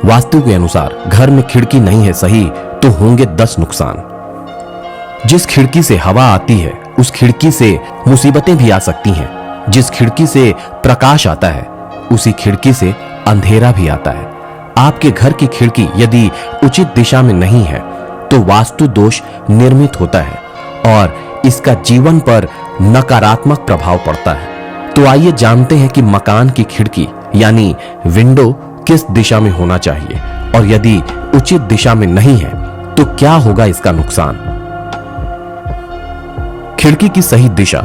वास्तु के अनुसार घर में खिड़की नहीं है सही तो होंगे 10 नुकसान। जिस खिड़की से हवा आती है उस खिड़की से मुसीबतें भी आ सकती हैं। जिस खिड़की से प्रकाश आता है उसी खिड़की से अंधेरा भी आता है। आपके घर की खिड़की यदि उचित दिशा में नहीं है तो वास्तु दोष निर्मित होता है और इसका जीवन पर नकारात्मक प्रभाव पड़ता है। तो आइए जानते हैं कि मकान की खिड़की यानी विंडो किस दिशा में होना चाहिए और यदि उचित दिशा में नहीं है तो क्या होगा इसका नुकसान। खिड़की की सही दिशा।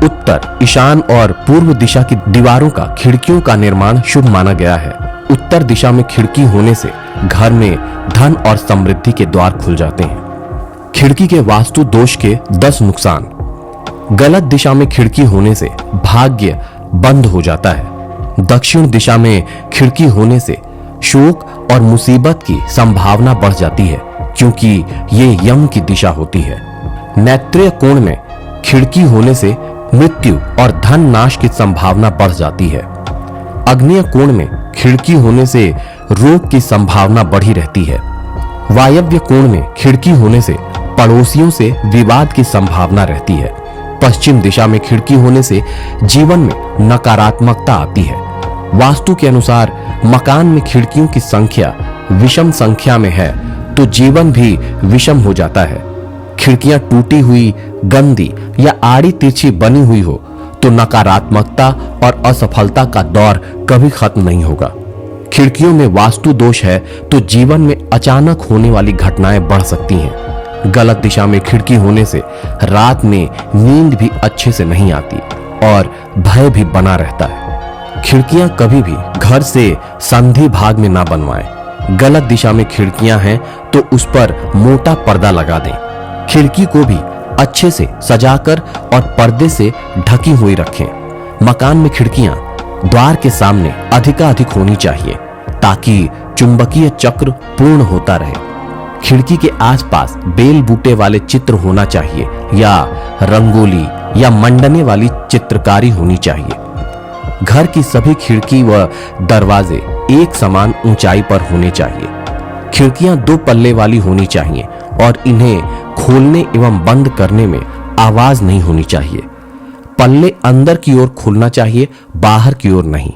उत्तर, ईशान और पूर्व दिशा की दीवारों का खिड़कियों का निर्माण शुभ माना गया है। उत्तर दिशा में खिड़की होने से घर में धन और समृद्धि के द्वार खुल जाते हैं। खिड़की के वास्तु दोष के 10 नुकसान। गलत दिशा में खिड़की होने से भाग्य बंद हो जाता है। दक्षिण दिशा में खिड़की होने से शोक और मुसीबत की संभावना बढ़ जाती है क्योंकि ये यम की दिशा होती है। नैत्रेय कोण में खिड़की होने से मृत्यु और धन नाश की संभावना बढ़ जाती है। आग्नेय कोण में खिड़की होने से रोग की संभावना बढ़ी रहती है। वायव्य कोण में खिड़की होने से पड़ोसियों से विवाद की संभावना रहती है। पश्चिम दिशा में खिड़की होने से जीवन में नकारात्मकता आती है। वास्तु के अनुसार मकान में खिड़कियों की संख्या विषम संख्या में है तो जीवन भी विषम हो जाता है। खिड़कियां टूटी हुई, गंदी या आड़ी तिरछी बनी हुई हो तो नकारात्मकता और असफलता का दौर कभी खत्म नहीं होगा। खिड़कियों में वास्तु दोष है तो जीवन में अचानक होने वाली घटनाएं बढ़ सकती हैं। गलत दिशा में खिड़की होने से रात में नींद भी अच्छे से नहीं आती और भय भी बना रहता है। खिड़कियां कभी भी घर से संधि भाग में ना बनवाएं। गलत दिशा में खिड़कियां हैं तो उस पर मोटा पर्दा लगा दें। खिड़की को भी अच्छे से सजाकर और पर्दे से ढकी हुई रखें। मकान में खिड़कियां द्वार के सामने अधिकाधिक होनी चाहिए ताकि चुंबकीय चक्र पूर्ण होता रहे। खिड़की के आसपास बेल बूटे वाले चित्र होना चाहिए या रंगोली या मंडने वाली चित्रकारी होनी चाहिए। घर की सभी खिड़की व दरवाजे एक समान ऊंचाई पर होने चाहिए। खिड़कियां 2 पल्ले वाली होनी चाहिए और इन्हें खोलने एवं बंद करने में आवाज नहीं होनी चाहिए। पल्ले अंदर की ओर खुलना चाहिए, बाहर की ओर नहीं।